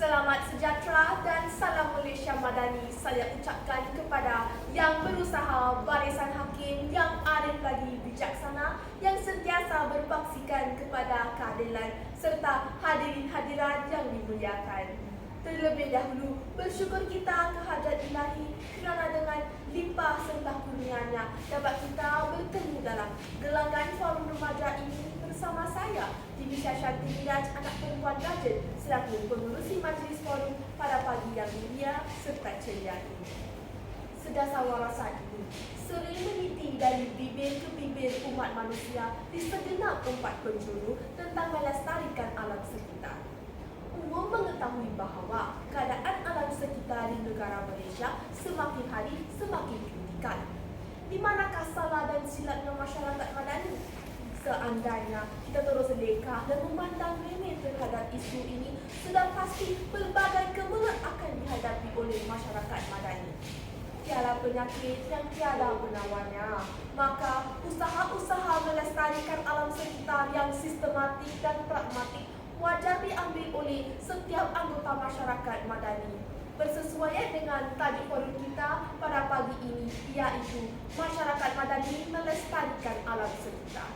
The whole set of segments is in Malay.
Selamat sejahtera dan salam Malaysia Madani saya ucapkan kepada yang berusaha, barisan hakim yang arif lagi bijaksana, yang sentiasa berpaksikan kepada keadilan serta hadirin hadirat yang dimuliakan. Terlebih dahulu, bersyukur kita kehadrat Ilahi kerana dengan limpah serta kurnianya dapat kita bertemu dalam gelanggang forum remaja ini bersama saya, Divisha Shanti Miraj, anak perempuan Raja, selaku pengurusi majlis forum pada pagi yang mulia serta ceria ini. Sedasar warasan ini sering meniti dari bibir ke bibir umat manusia di segenap empat penjuru tentang melestarikan alam sekitar. Umum mengetahui bahawa keadaan alam sekitar di negara Malaysia semakin hari semakin kritikal. Di manakah salah dan silapnya masyarakat Madani? Seandainya kita terus leka dan memandang remeh terhadap isu ini, sudah pasti pelbagai kemelut akan dihadapi oleh masyarakat Madani. Tiada penyakit yang tiada penawarnya. Maka usaha-usaha melestarikan alam sekitar yang sistematik dan pragmatik wajar diambil oleh setiap anggota masyarakat Madani. Bersesuaian dengan tajuk forum kita pada pagi ini, iaitu Masyarakat Madani Melestarikan Alam Sekitar.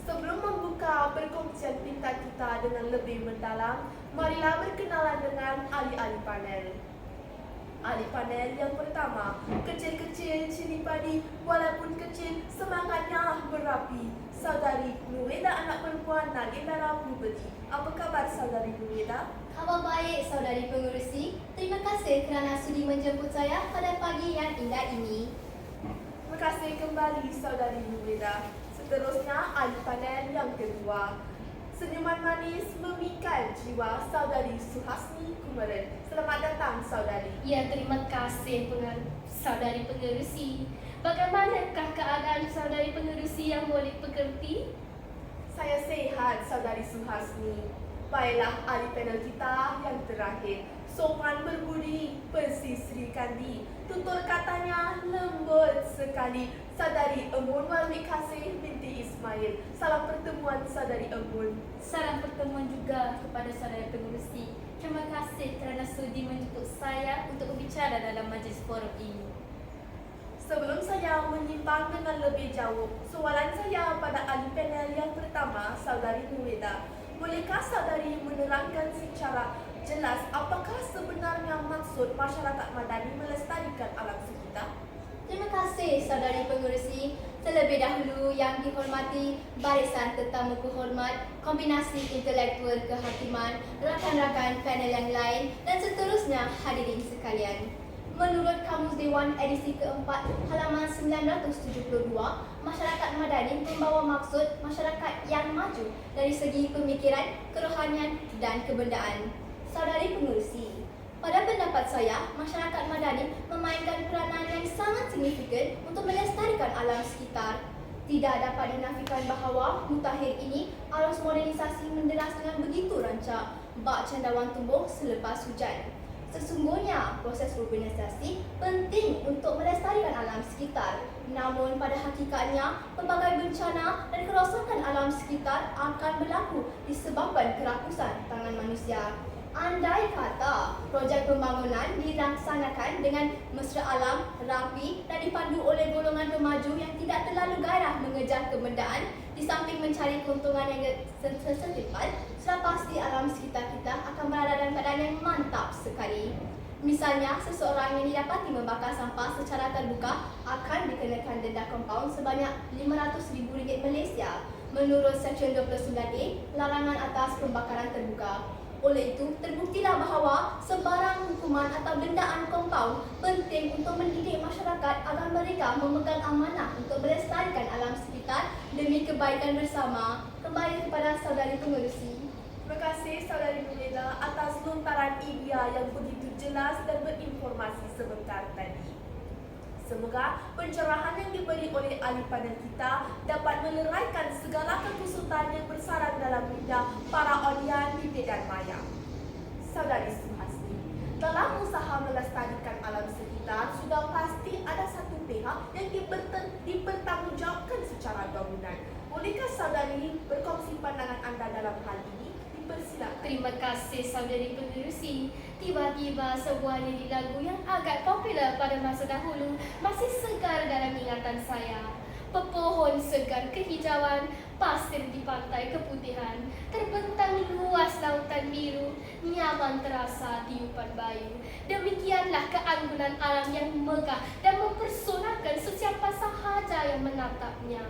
Sebelum membuka perkongsian pintar kita dengan lebih mendalam, marilah berkenalan dengan ahli-ahli panel. Ahli panel yang pertama, kecil-kecil cili padi, walaupun kecil semangatnya berapi. Saudari Nuweda, anak perempuan Nagindara Bubeti. Apa kabar saudari Nuweda? Khabar baik saudari pengurusi. Terima kasih kerana sudi menjemput saya pada pagi yang indah ini. Terima kasih kembali saudari Nuweda. Seterusnya ahli panel yang kedua. Senyuman manis memikat jiwa saudari Suhasni Kumaran. Selamat datang saudari. Ya, terima kasih saudari pengerusi. Bagaimanakah keadaan saudari pengerusi yang boleh pekerti? Saya sehat saudari Suhasni. Baiklah ahli panel kita yang terakhir. Sopan berbudi, persis Sri Kandi. Tutur katanya lembut sekali. Saudari Emun Walwi Kasih binti Ismail. Salam pertemuan saudari Emun. Salam pertemuan juga kepada saudari pengerusi. Terima kasih kerana sudi menjemput saya untuk berbicara dalam majlis forum ini. Sebelum saya menyimpang dengan lebih jauh, soalan saya pada ahli panel yang pertama, saudari Nuweda. Bolehkah saudari menerangkan secara jelas apakah sebenarnya maksud masyarakat Madani melestarikan alam sekitar? Terima kasih saudari pengurusi. Terlebih dahulu yang dihormati barisan tetamu kehormat, kombinasi intelektual kehakiman, rakan-rakan panel yang lain dan seterusnya hadirin sekalian. Menurut Kamus Dewan edisi keempat halaman 972, masyarakat Madani membawa maksud masyarakat yang maju dari segi pemikiran, kerohanian dan kebendaan. Saudari pengurusi, pada pendapat saya, masyarakat Madani memainkan peranan yang sangat signifikan untuk melestarikan alam sekitar. Tidak dapat dinafikan bahawa mutakhir ini arus modernisasi menderas dengan begitu rancak, bak cendawan tumbuh selepas hujan. Sesungguhnya, proses urbanisasi penting untuk melestarikan alam sekitar. Namun pada hakikatnya, pelbagai bencana dan kerosakan alam sekitar akan berlaku disebabkan kerakusan tangan manusia. Andai kata projek pembangunan dilaksanakan dengan mesra alam, rapi dan dipandu oleh golongan pemaju yang tidak terlalu gairah mengejar kebendaan di samping mencari keuntungan yang setimpal, sudah pasti alam sekitar kita akan berada dalam keadaan yang mantap sekali. Misalnya, seseorang yang didapati membakar sampah secara terbuka akan dikenakan denda kompaun sebanyak RM500,000 Malaysia menurut Seksyen 29A Larangan atas Pembakaran Terbuka. Oleh itu, terbuktilah bahawa sebarang hukuman atau dendaan kompaun penting untuk mendidik masyarakat agar mereka memegang amanah untuk melestarikan alam sekitar demi kebaikan bersama. Kembali kepada saudari pengerusi. Terima kasih saudari Nuweda atas lontaran idea yang begitu jelas dan berinformasi sebentar tadi. Semoga pencerahan yang diberi oleh ahli panel kita dapat meleraikan segala kekusutan yang bersarang dalam minda para audiens di medan maya. Saudari Suhasni, dalam usaha melestarikan alam sekitar sudah pasti ada satu pihak yang dipertanggungjawabkan secara dominan. Bolehkah saudari berkongsi pandangan anda dalam hal ini? Dipersilakan. Terima kasih saudari pengerusi. Tiba-tiba sebuah lirik lagu yang agak popular pada masa dahulu masih segar dalam ingatan saya. Pepohon segar kehijauan, pasir di pantai keputihan, terbentang luas lautan biru, nyaman terasa tiupan bayu. Demikianlah keanggunan alam yang megah dan mempersonakan sesiapa sahaja yang menatapnya.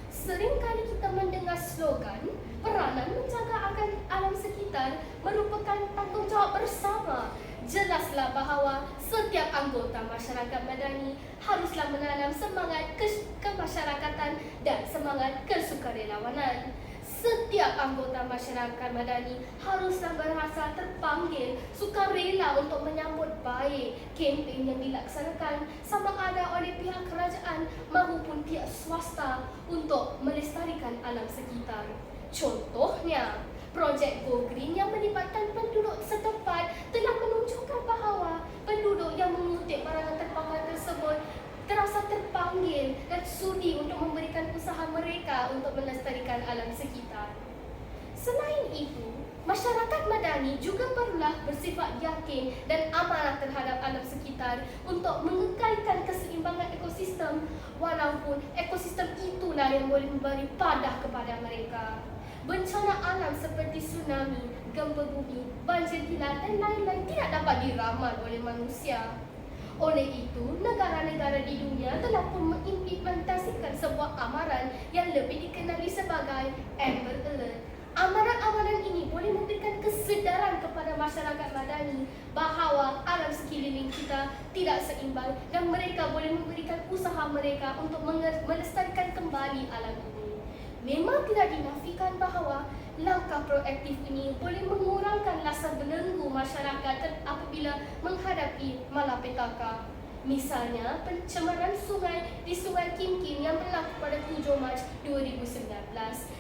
Seringkali kita mendengar slogan, peranan menjaga akan alam sekitar merupakan tanggungjawab bersama. Jelaslah bahawa setiap anggota masyarakat madani haruslah menanam semangat kemasyarakatan dan semangat kesukarelawanan. Setiap anggota masyarakat madani haruslah merasa terpanggil sukarela untuk menyambut baik kempen yang dilaksanakan sama ada oleh pihak kerajaan maupun pihak swasta untuk melestarikan alam sekitar. Contohnya, projek Go Green yang melibatkan penduduk setempat telah menunjukkan bahawa penduduk yang mengutip barangan terpakai tersebut terasa terpanggil dan sudi untuk memberikan usaha mereka untuk melestarikan alam sekitar. Selain itu, masyarakat madani juga perlulah bersifat yakin dan amanah terhadap alam sekitar untuk mengekalkan keseimbangan ekosistem, walaupun ekosistem itulah yang boleh memberi padah kepada mereka. Bencana alam seperti tsunami, gempa bumi, banjir gila dan lain-lain tidak dapat diramal oleh manusia. Oleh itu, negara-negara di dunia telah pun mengimplementasikan sebuah amaran yang lebih dikenali sebagai Amber Alert. Amaran-amaran ini boleh memberikan kesedaran kepada masyarakat madani bahawa alam sekeliling kita tidak seimbang dan mereka boleh memberikan usaha mereka untuk melestarikan kembali alam ini. Memang tidak dinafikan bahawa langkah proaktif ini boleh mengurangkan rasa belenggu masyarakat apabila menghadapi malapetaka. Misalnya, pencemaran sungai di Sungai Kim Kim yang berlaku pada 7 Mac 2019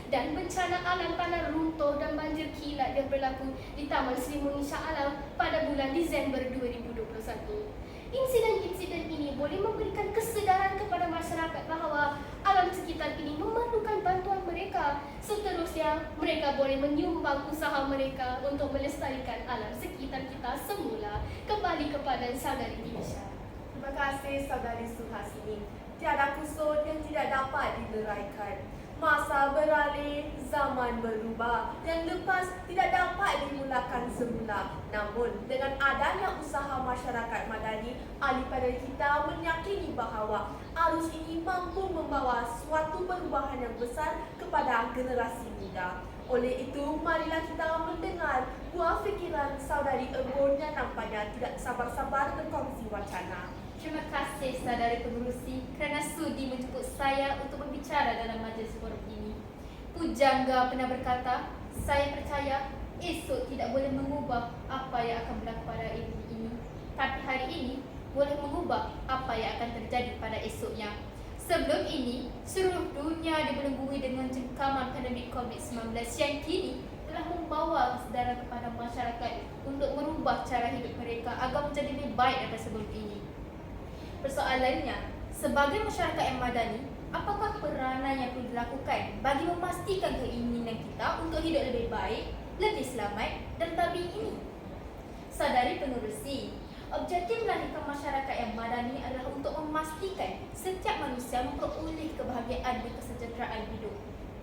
dan bencana alam tanah runtuh dan banjir kilat yang berlaku di Taman Sri Munisha Alam pada bulan Disember 2021. Insiden-insiden ini boleh memberikan kesedaran kepada masyarakat bahawa alam sekitar ini memerlukan bantuan mereka. Seterusnya, mereka boleh menyumbang usaha mereka untuk melestarikan alam sekitar kita semula. Kembali kepada saudari Dinsha. Terima kasih saudari Suhasini. Tiada kusut yang tidak dapat dileraikan. Masa beralih, zaman berubah. Yang lepas tidak dapat dimulakan semula. Namun, dengan adanya usaha masyarakat madani, ahli pada kita meyakini bahawa arus ini mampu membawa suatu perubahan yang besar kepada generasi muda. Oleh itu, marilah kita mendengar buah fikiran saudari Ebon yang nampaknya tidak sabar-sabar berkongsi wacana. Terima kasih saudari pengerusi kerana sudi menjemput saya untuk berbicara dalam majlis forum ini. Pujangga pernah berkata, saya percaya esok tidak boleh mengubah apa yang akan berlaku pada hari ini, tapi hari ini boleh mengubah apa yang akan terjadi pada esoknya. Sebelum ini, seluruh dunia dibelenggu dengan jengkaman pandemik COVID-19 yang kini telah membawa kesedaran kepada masyarakat untuk merubah cara hidup mereka agar menjadi lebih baik daripada sebelum ini. Persoalannya, sebagai masyarakat yang madani, apakah peranan yang perlu dilakukan bagi memastikan keinginan kita untuk hidup lebih baik, lebih selamat dan tabii ini? Saudari pengerusi, objektif melahirkan masyarakat yang madani adalah untuk memastikan setiap manusia memperoleh kebahagiaan dan kesejahteraan hidup.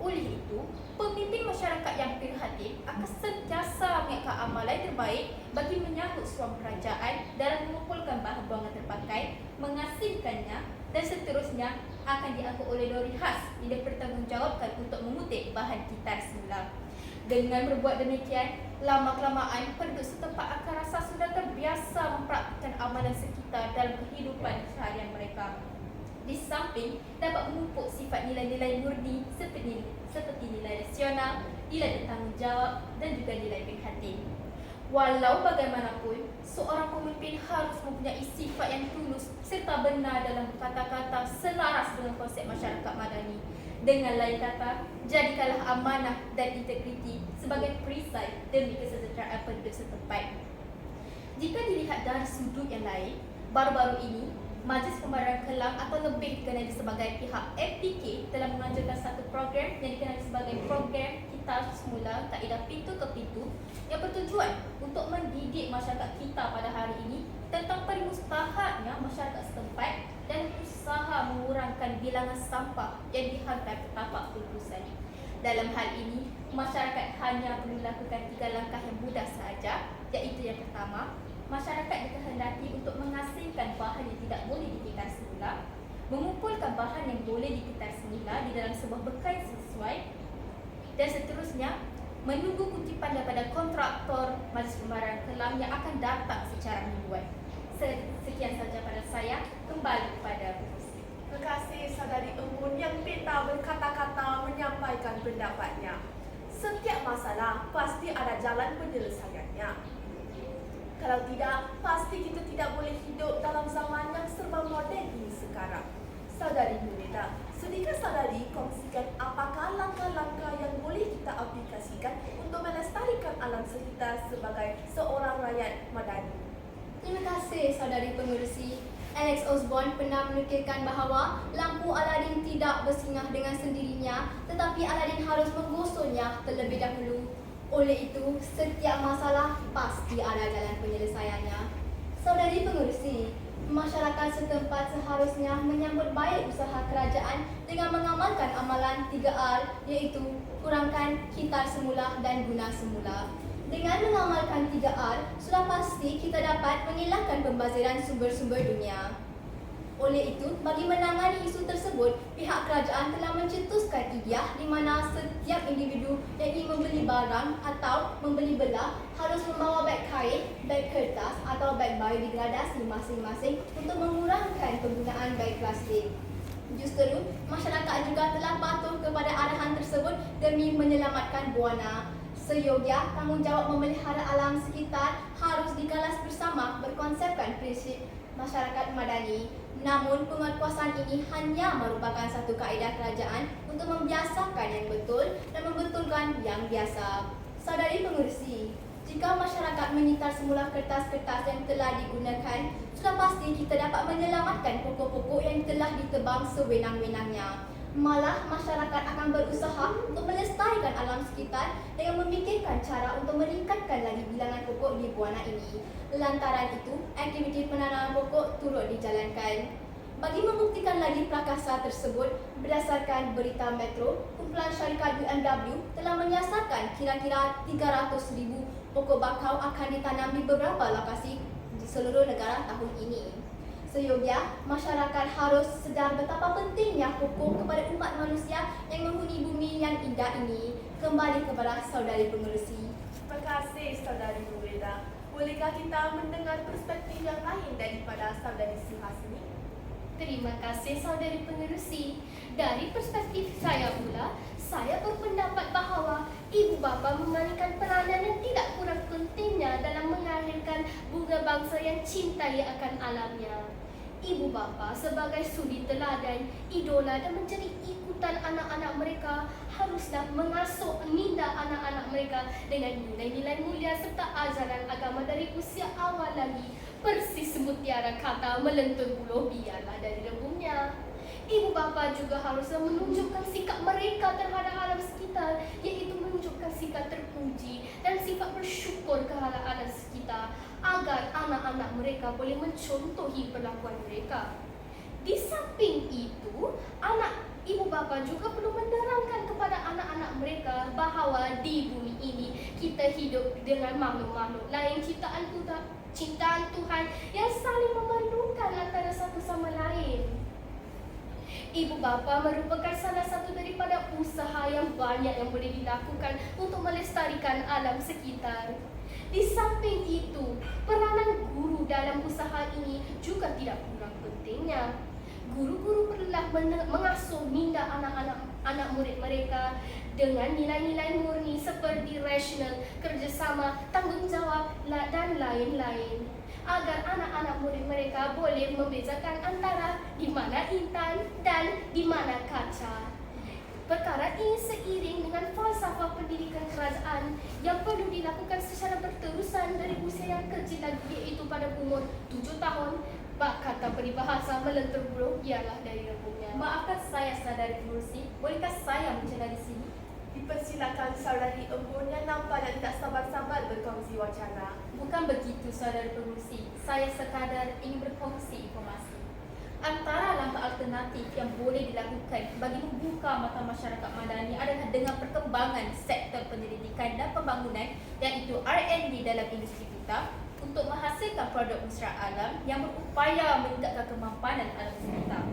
Oleh itu, pemimpin masyarakat yang prihatin akan sentiasa mengingatkan amalan terbaik bagi menyambut suam kerajaan dalam mengumpulkan bahan buangan terpakai, mengasingkannya dan seterusnya akan diangkut oleh lori khas yang dipertanggungjawabkan untuk mengutip bahan kitar semula. Dengan berbuat demikian, lama-kelamaan penduduk setempat akan rasa sudah terbiasa mempraktikkan amalan sekitar dalam kehidupan seharian mereka. Di samping dapat memupuk sifat nilai-nilai murni seperti nilai rasional, nilai bertanggungjawab dan juga nilai prihatin. Walau bagaimanapun, seorang pemimpin harus mempunyai sifat yang tulus serta benar dalam kata-kata selaras dengan konsep masyarakat madani. Dengan lain kata, jadikanlah amanah dan integriti sebagai perisai demi kesejahteraan penduduk setempat. Jika dilihat dari sudut yang lain, baru-baru ini Majlis Pembayaran Kelang atau lebih dikenali sebagai pihak FPK telah menganjurkan satu program yang dikenali sebagai program Kitar Semula Kaedah Pintu ke Pintu yang bertujuan untuk mendidik masyarakat kita pada hari ini tentang permustahatnya masyarakat setempat dan usaha mengurangkan bilangan sampah yang dihantar ke tapak penerusan. Dalam hal ini, masyarakat hanya perlu lakukan 3 langkah yang mudah sahaja, iaitu yang pertama, masyarakat dikehendaki untuk menghasilkan bahan yang tidak boleh dikitar semula, mengumpulkan bahan yang boleh dikitar semula di dalam sebuah bekal yang sesuai, dan seterusnya menunggu kutipan daripada kontraktor majlis pembayaran kelam yang akan datang secara mingguan. Sekian saja pada saya, kembali kepada pengurusi. Terima kasih saudari Emun yang pintar berkata-kata menyampaikan pendapatnya. Setiap masalah pasti ada jalan penyelesaiannya. Kalau tidak, pasti kita tidak boleh hidup dalam zaman yang serba moden ini sekarang. Saudari Nurida, sudikah saudari kongsikan apakah langkah-langkah yang boleh kita aplikasikan untuk melestarikan alam sekitar sebagai seorang rakyat madani? Terima kasih saudari pengerusi. Alex Osborne pernah menukilkan bahawa lampu Aladin tidak bersinah dengan sendirinya, tetapi Aladin harus menggosoknya terlebih dahulu. Oleh itu, setiap masalah pasti ada jalan penyelesaiannya. Saudari pengerusi, masyarakat setempat seharusnya menyambut baik usaha kerajaan dengan mengamalkan amalan 3R, iaitu kurangkan, kitar semula dan guna semula. Dengan mengamalkan 3R, sudah pasti kita dapat mengelakkan pembaziran sumber-sumber dunia. Oleh itu, bagi menangani isu tersebut, pihak kerajaan telah mencetuskan idea di mana setiap individu yang ingin membeli barang atau membeli belah harus membawa beg kain, beg kertas atau beg biodegradasi masing-masing untuk mengurangkan penggunaan beg plastik. Justru, masyarakat juga telah patuh kepada arahan tersebut demi menyelamatkan buana. Seyogia tanggungjawab memelihara alam sekitar harus dikalas bersama berkonsepkan prinsip masyarakat madani. Namun, penguatkuasaan ini hanya merupakan satu kaedah kerajaan untuk membiasakan yang betul dan membetulkan yang biasa. Saudari pengerusi, jika masyarakat menyitar semula kertas-kertas yang telah digunakan, sudah pasti kita dapat menyelamatkan pokok-pokok yang telah ditebang sewenang-wenangnya. Malah, masyarakat akan berusaha untuk melestarikan alam sekitar dengan memikirkan cara untuk meningkatkan lagi bilangan pokok di buana ini. Lantaran itu, aktiviti penanaman pokok turut dijalankan. Bagi membuktikan lagi prakasa tersebut, berdasarkan berita Metro, kumpulan syarikat UMW telah menyiasatkan kira-kira 300,000 pokok bakau akan ditanam di beberapa lokasi di seluruh negara tahun ini. Seyogia, masyarakat harus sedar betapa pentingnya pokok kepada umat manusia yang menghuni bumi yang indah ini. Kembali kepada saudari pengerusi. Terima kasih saudari Nurida. Bolehkah kita mendengar perspektif yang lain daripada saudari Suhasini? Terima kasih saudari pengerusi. Dari perspektif saya pula, saya berpendapat bahawa ibu bapa memainkan peranan yang tidak kurang pentingnya dalam melahirkan bunga bangsa yang cintai akan alamnya. Ibu bapa sebagai suri teladan, idola dan menjadi ikutan anak-anak mereka haruslah mengasuh minda anak-anak mereka dengan nilai-nilai mulia serta ajaran agama dari usia awal lagi. Persis mutiara kata melentur buluh biarlah dari rebungnya. Ibu bapa juga haruslah menunjukkan sikap mereka terhadap alam sekitar, iaitu menunjukkan sikap terpuji dan sifat bersyukur kepada alam sekitar agar anak-anak mereka boleh mencontohi perlakuan mereka. Di samping itu, ibu bapa juga perlu menerangkan kepada anak-anak mereka bahawa di bumi ini kita hidup dengan makhluk-makhluk lain ciptaan Tuhan yang saling memerlukan antara satu sama lain. Ibu bapa merupakan salah satu daripada usaha yang banyak yang boleh dilakukan untuk melestarikan alam sekitar. Di samping itu, peranan guru dalam usaha ini juga tidak kurang pentingnya. Guru-guru perlulah mengasuh minda anak murid mereka dengan nilai-nilai murni seperti rasional, kerjasama, tanggungjawab dan lain-lain, agar anak-anak murid mereka boleh membezakan antara di mana intan dan di mana kaca. Perkara ini seiring dengan falsafah pendidikan kerajaan yang perlu dilakukan secara berterusan dari usia yang kecil lagi, iaitu pada umur 7 tahun. Bak kata peribahasa melentur buluh ialah dari rebungnya. Maafkan saya saudari pengerusi, bolehkah saya bicara di sini? Dipersilakan saudari Embun yang nampaknya tidak sabar-sabar berkongsi wacana. Bukan begitu, saudara pengurusi. Saya sekadar ingin berkongsi informasi. Antara langkah alternatif yang boleh dilakukan bagi membuka mata masyarakat madani adalah dengan perkembangan sektor penyelidikan dan pembangunan, iaitu R&D dalam industri kita untuk menghasilkan produk mesra alam yang berupaya meningkatkan kemampanan alam sekitar.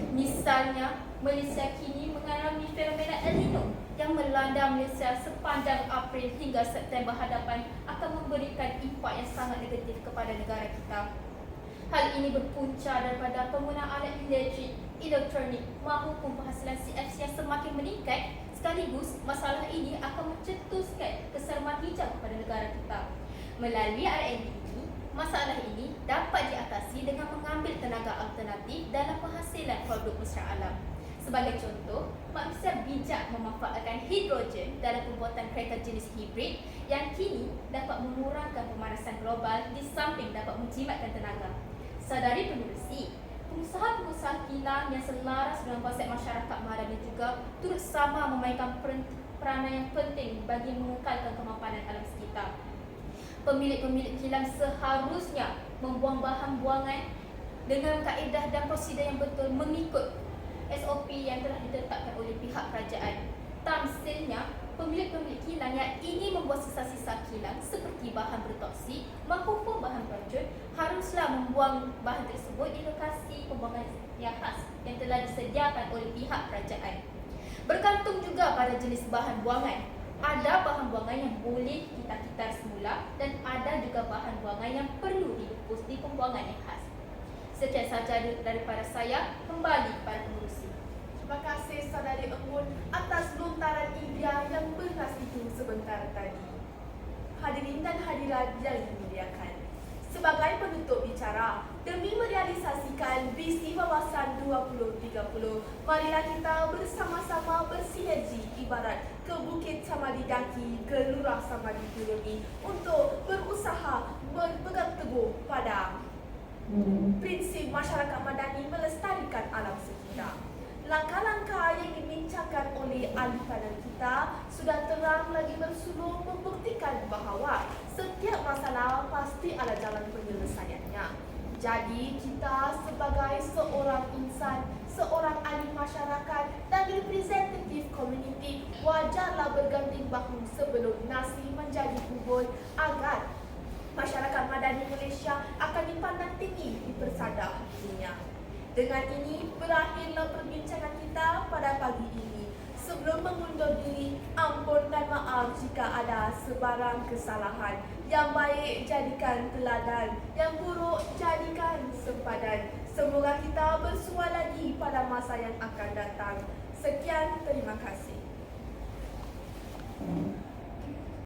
Misalnya, Malaysia kini mengalami fenomena El Nino yang melanda Malaysia sepanjang April hingga September hadapan akan memberikan impak yang sangat negatif kepada negara kita. Hal ini berpunca daripada penggunaan alat elektrik, elektronik maupun penghasilan CFC yang semakin meningkat, sekaligus masalah ini akan mencetuskan keseramah hijau kepada negara kita. Melalui R&D ini, masalah ini dapat diatasi dengan mengambil tenaga alternatif dalam penghasilan produk mesra alam. Sebagai contoh, manusia bijak memanfaatkan hidrogen dalam pembuatan kereta jenis hibrid yang kini dapat mengurangkan pemanasan global di samping dapat menjimatkan tenaga. Saudari pengerusi, pengusaha-pengusaha kilang yang selaras dengan konsep masyarakat madani juga turut sama memainkan peranan yang penting bagi mengekalkan kemampanan alam sekitar. Pemilik-pemilik kilang seharusnya membuang bahan buangan dengan kaedah dan prosedur yang betul mengikut SOP yang telah ditetapkan oleh pihak kerajaan. Tamsilnya, pemilik-pemilik kilang yang ingin membuang sisa-sisa kilang seperti bahan bertoksik maupun bahan beracun haruslah membuang bahan tersebut di lokasi pembuangan yang khas yang telah disediakan oleh pihak kerajaan. Bergantung juga pada jenis bahan buangan. Ada bahan buangan yang boleh kita kitar semula dan ada juga bahan buangan yang perlu dihapus di pembuangan yang khas. Sekian sahaja daripada saya, kembali kepada pengurusi. Terima kasih saudari Embun atas lontaran idea yang bernas itu sebentar tadi. Hadirin dan hadirat yang dimuliakan, sebagai penutup bicara, demi merealisasikan visi wawasan 2030, marilah kita bersama-sama bersinergi ibarat ke Bukit Samadi Daki, ke Lurah Samadi Turuni untuk berusaha berpegang teguh pada prinsip masyarakat madani melestarikan alam sekitar. Langkah-langkah yang dibincangkan oleh ahli panel kita sudah terang lagi bersulung membuktikan bahawa setiap masalah pasti ada jalan penyelesaiannya. Jadi kita sebagai seorang insan, seorang ahli masyarakat dan representatif komuniti wajarlah berganding bahu sebelum nasi menjadi bubur agar masyarakat madani Malaysia akan dipandang tinggi di persada dunia. Dengan ini, berakhirlah perbincangan kita pada pagi ini. Sebelum mengundur diri, ampun dan maaf jika ada sebarang kesalahan. Yang baik jadikan teladan, yang buruk jadikan sempadan. Semoga kita bersua lagi pada masa yang akan datang. Sekian, terima kasih.